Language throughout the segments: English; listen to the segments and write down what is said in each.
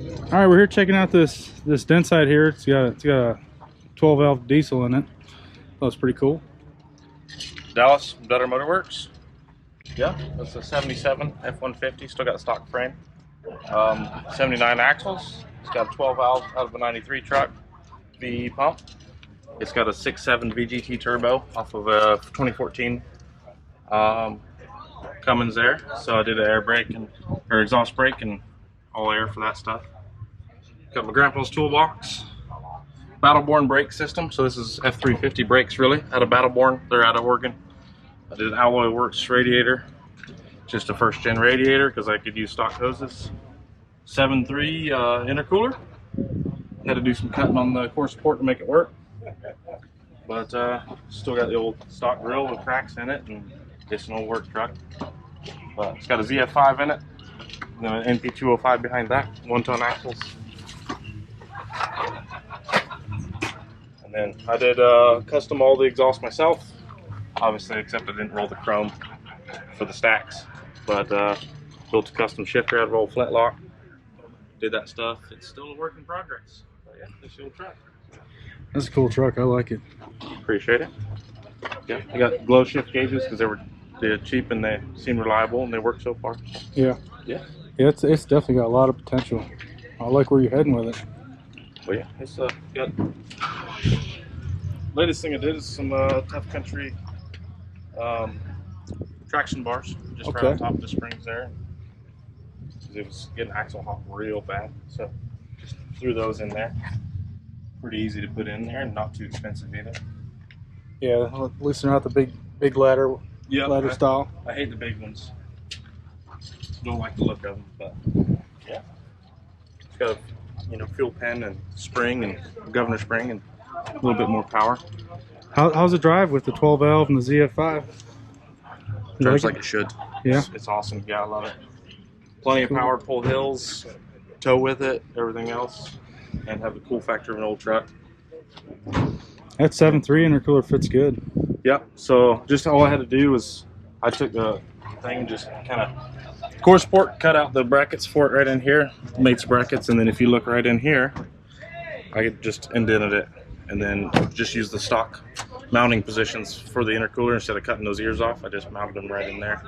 All right, we're here checking out this Densite here. It's got a 12 valve diesel in it. That's pretty cool. Dallas, Dutter Motorworks. Yeah, that's a 77 F-150. Still got the stock frame. 79 axles. It's got a 12 valve out of a 93 truck. V pump. It's got a 6.7 VGT turbo off of a 2014 Cummins there. So I did an air brake or exhaust brake and all air for that stuff. Got my grandpa's toolbox. Battleborn brake system. So this is F350 brakes really out of Battleborn. They're out of Oregon. I did an Alloy Works radiator. Just a first gen radiator because I could use stock hoses. 7.3 intercooler. Had to do some cutting on the core support to make it work. But still got the old stock grill with cracks in it, and it's an old work truck. But it's got a ZF5 in it, and then an NP205 behind that, 1-ton axles. And then I did custom all the exhaust myself, obviously, except I didn't roll the chrome for the stacks. But built a custom shifter out of old flintlock. Did that stuff. It's still a work in progress. But yeah, this is the old truck. That's a cool truck. I like it. Appreciate it. Yeah, I got glow shift gauges because they're cheap and they seem reliable and they work so far. Yeah. Yeah. Yeah, it's definitely got a lot of potential. I like where you're heading with it. But yeah, it's got. Latest thing I did is some Tough Country traction bars, just right on top of the springs there. It was getting axle hop real bad, so just threw those in there. Pretty easy to put in there and not too expensive either. Yeah, at least they're not the big ladder style. I hate the big ones. Don't like the look of them, but yeah. It's got a fuel pen and spring and governor spring and a little bit more power. How's it drive with the 12 valve and the ZF5? Drives like it should. Yeah. It's awesome. Yeah, I love it. Plenty of power to pull hills, tow with it, everything else, and have the cool factor of an old truck. That 7.3 intercooler fits good. Yeah, so just all I had to do was I took the thing and just kind of core support, cut out the brackets for it right in here, made some brackets, and then if you look right in here, I just indented it and then just used the stock mounting positions for the intercooler. Instead of cutting those ears off, I just mounted them right in there.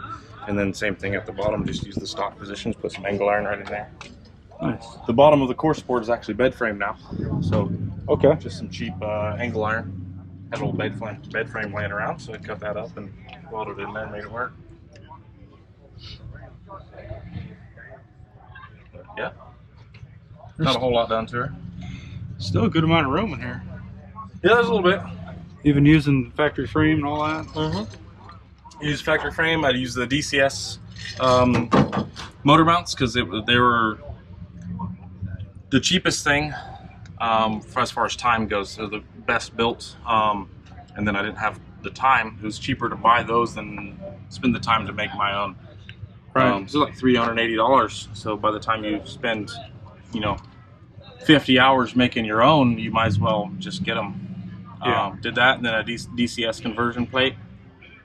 And then same thing at the bottom, just use the stock positions, put some angle iron right in there. Nice. The bottom of the core support is actually bed frame now. So just some cheap angle iron. Had an old bed frame laying around, so I cut that up and welded it in there and made it work. But yeah, not a whole lot done to her. Still a good amount of room in here. Yeah, there's a little bit. Even using factory frame and all that. Use factory frame. I'd use the DCS motor mounts because they were the cheapest thing as far as time goes. They're the best built, and then I didn't have the time. It was cheaper to buy those than spend the time to make my own. Right. So like $380. So by the time you spend, 50 hours making your own, you might as well just get them. Yeah. Did that, and then a DCS conversion plate,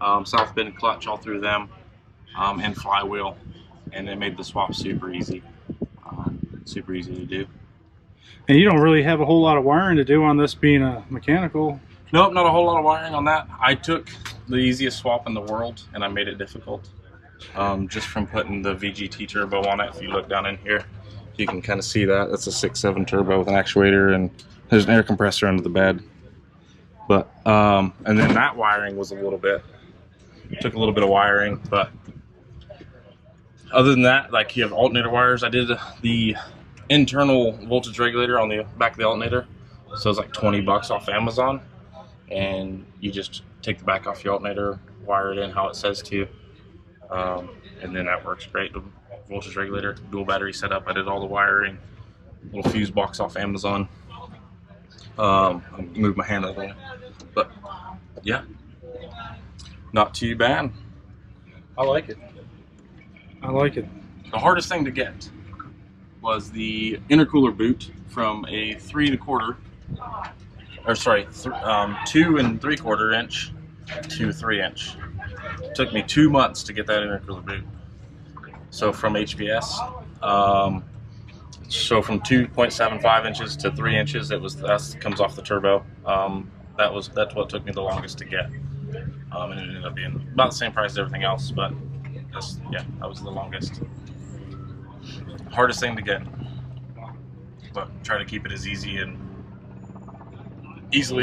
south bend clutch all through them, and flywheel, and it made the swap super easy to do. And you don't really have a whole lot of wiring to do on this being a mechanical. Nope, not a whole lot of wiring on that. I took the easiest swap in the world and I made it difficult, just from putting the VGT turbo on it. If you look down in here, you can kind of see that. That's a 6.7 turbo with an actuator, and there's an air compressor under the bed. But and then that wiring was took a little bit of wiring, but other than that, like you have alternator wires. I did the internal voltage regulator on the back of the alternator, so it's like $20 off Amazon, and you just take the back off your alternator, wire it in how it says to, and then that works great. The voltage regulator, dual battery setup. I did all the wiring, little fuse box off Amazon. I moved my hand over there, but yeah, not too bad. I like it. I like it. The hardest thing to get was the intercooler boot from a 2 and 3/4 inch to 3-inch. It took me 2 months to get that intercooler boot. So from HVS, So from 2.75 inches to 3 inches, that comes off the turbo. That's what took me the longest to get, and it ended up being about the same price as everything else. But that was the longest, hardest thing to get. But try to keep it as easily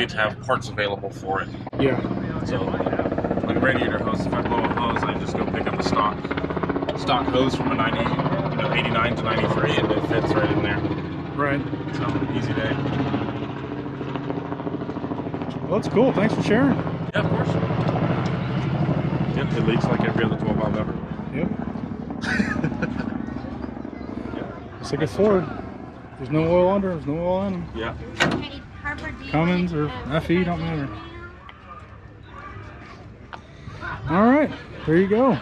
to have parts available for it. Yeah. So like a radiator hose, if I blow a hose, I just go pick up a stock hose from a 89 to 93, and it fits right in there. Right. So easy day. Well, that's cool. Thanks for sharing. Yeah, of course. Yep, it leaks like every other 12 valve ever. Yep. It's like a Ford. There's no oil under. There's no oil in them. Yeah. Cummins or FE, don't matter. All right, there you go.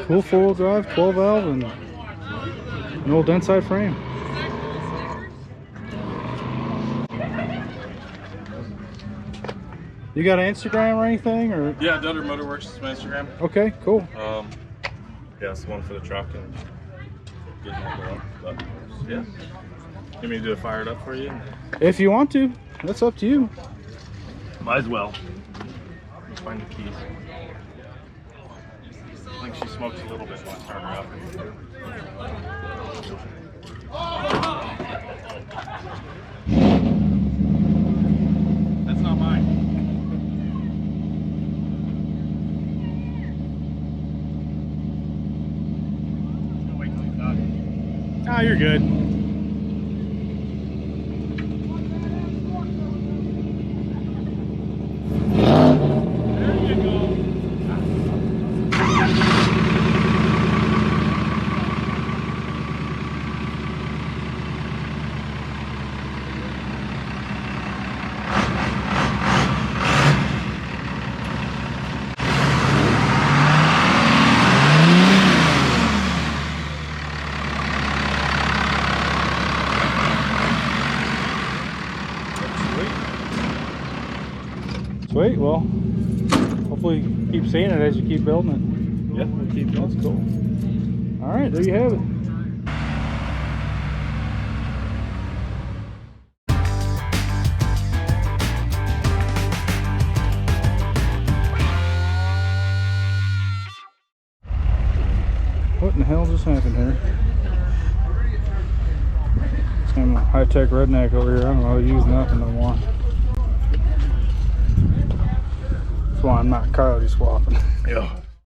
Full four-wheel drive, 12 valve, and an old inside frame. You got an Instagram or anything, or? Yeah, Dutter Motorworks is my Instagram. Okay, cool. Yeah, it's the one for the truck and getting that going. But yeah, you want me to do it fired up for you? If you want to, that's up to you. Might as well. Let's find the keys. I think she smokes a little bit when I start her up. That's not mine. Wait till he's done. Ah, you're good. Sweet, well, hopefully you keep seeing it as you keep building it. Yeah, we'll keep going. That's cool. All right, there you have it. What in the hell just happened here? Some high-tech redneck over here. I don't know how to use nothing no more. That's why I'm not coyote swapping. Yeah.